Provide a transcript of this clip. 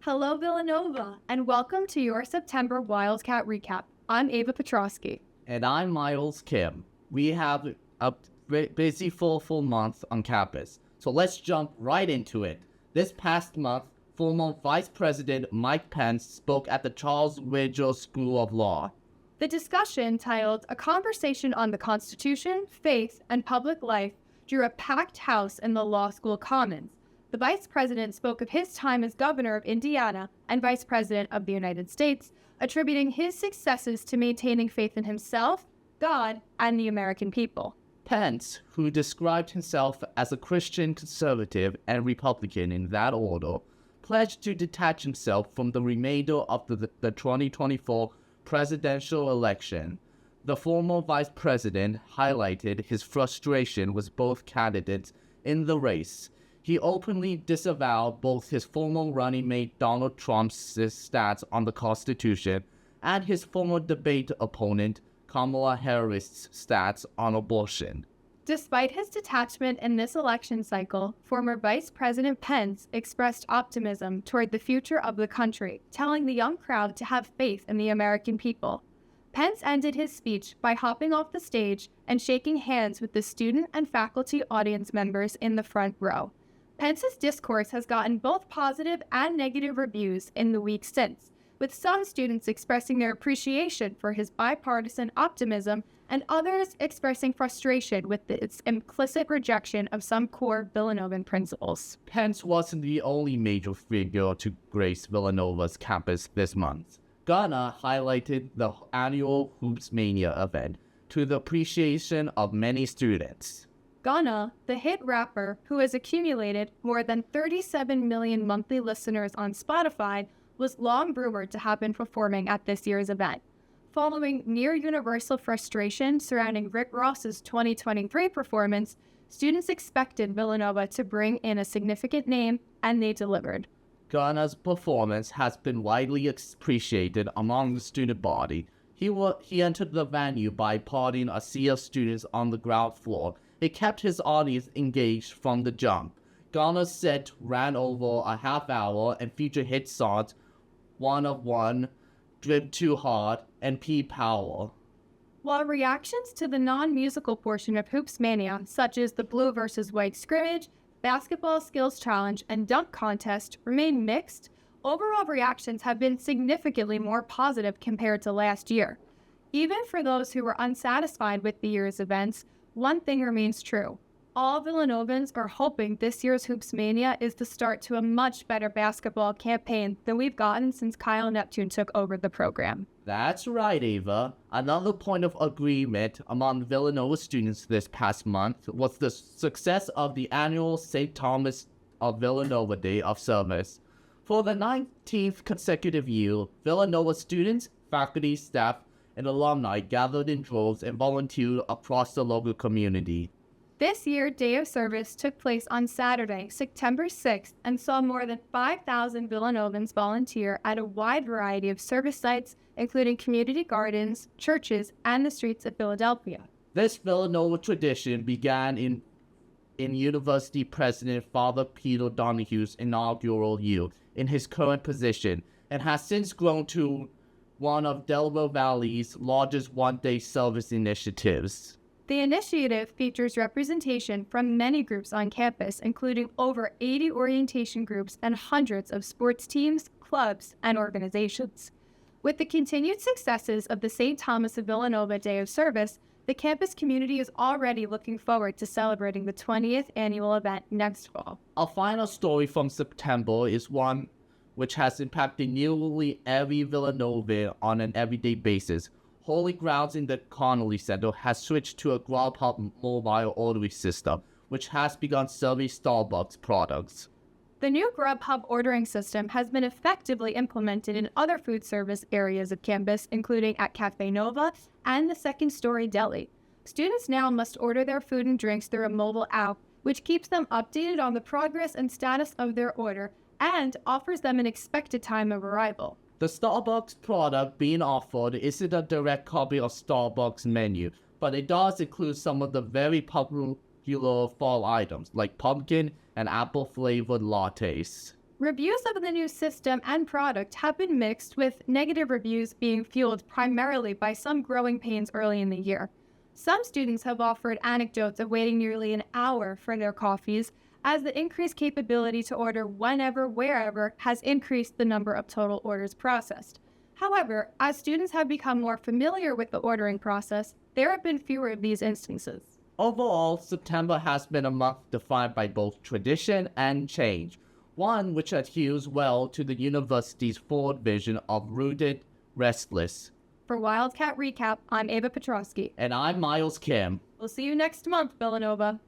Hello, Villanova, and welcome to your September Wildcat recap. I'm Ava Petrosky. And I'm Miles Kim. We have a busy full month on campus, so let's jump right into it. This past month, former Vice President Mike Pence spoke at the Charles Ridgel School of Law. The discussion, titled A Conversation on the Constitution, Faith, and Public Life, drew a packed house in the law school commons. The vice president spoke of his time as governor of Indiana and vice president of the United States, attributing his successes to maintaining faith in himself, God, and the American people. Pence, who described himself as a Christian conservative and Republican in that order, pledged to detach himself from the remainder of the 2024 presidential election. The former vice president highlighted his frustration with both candidates in the race. He openly disavowed both his former running mate Donald Trump's stance on the Constitution and his former debate opponent Kamala Harris's stance on abortion. Despite his detachment in this election cycle, former Vice President Pence expressed optimism toward the future of the country, telling the young crowd to have faith in the American people. Pence ended his speech by hopping off the stage and shaking hands with the student and faculty audience members in the front row. Pence's discourse has gotten both positive and negative reviews in the week since, with some students expressing their appreciation for his bipartisan optimism and others expressing frustration with its implicit rejection of some core Villanovan principles. Pence wasn't the only major figure to grace Villanova's campus this month. Ghana highlighted the annual Hoops Mania event to the appreciation of many students. Ghana, the hit rapper who has accumulated more than 37 million monthly listeners on Spotify, was long rumored to have been performing at this year's event. Following near-universal frustration surrounding Rick Ross's 2023 performance, students expected Villanova to bring in a significant name, and they delivered. Ghana's performance has been widely appreciated among the student body. He entered the venue by partying a sea of students on the ground floor. It kept his audience engaged from the jump. Ghana's set ran over a half hour and featured hit songs One of One, Drip Too Hard, and P-Power. While reactions to the non-musical portion of Hoops Mania, such as the Blue vs. White scrimmage, basketball skills challenge, and dunk contest, remain mixed, overall reactions have been significantly more positive compared to last year. Even for those who were unsatisfied with the year's events, one thing remains true. All Villanovans are hoping this year's Hoops Mania is the start to a much better basketball campaign than we've gotten since Kyle Neptune took over the program. That's right, Ava. Another point of agreement among Villanova students this past month was the success of the annual St. Thomas of Villanova Day of Service. For the 19th consecutive year, Villanova students, faculty, staff, and alumni gathered in droves and volunteered across the local community. This year, Day of Service took place on Saturday, September 6th, and saw more than 5,000 Villanovans volunteer at a wide variety of service sites, including community gardens, churches, and the streets of Philadelphia. This Villanova tradition began in University President Father Peter Donohue's inaugural year in his current position, and has since grown to one of Delaware Valley's largest one-day service initiatives. The initiative features representation from many groups on campus, including over 80 orientation groups and hundreds of sports teams, clubs, and organizations. With the continued successes of the St. Thomas of Villanova Day of Service, the campus community is already looking forward to celebrating the 20th annual event next fall. Our final story from September is one which has impacted nearly every Villanovan on an everyday basis. Holy Grounds in the Connolly Center has switched to a Grubhub mobile ordering system, which has begun serving Starbucks products. The new Grubhub ordering system has been effectively implemented in other food service areas of campus, including at Cafe Nova and the Second Story Deli. Students now must order their food and drinks through a mobile app, which keeps them updated on the progress and status of their order and offers them an expected time of arrival. The Starbucks product being offered isn't a direct copy of Starbucks menu, but it does include some of the very popular fall items like pumpkin and apple flavored lattes. Reviews of the new system and product have been mixed, with negative reviews being fueled primarily by some growing pains early in the year. Some students have offered anecdotes of waiting nearly an hour for their coffees, as the increased capability to order whenever, wherever has increased the number of total orders processed. However, as students have become more familiar with the ordering process, there have been fewer of these instances. Overall, September has been a month defined by both tradition and change, one which adheres well to the university's forward vision of rooted, restless. For Wildcat Recap, I'm Ava Petrosky. And I'm Miles Kim. We'll see you next month, Villanova.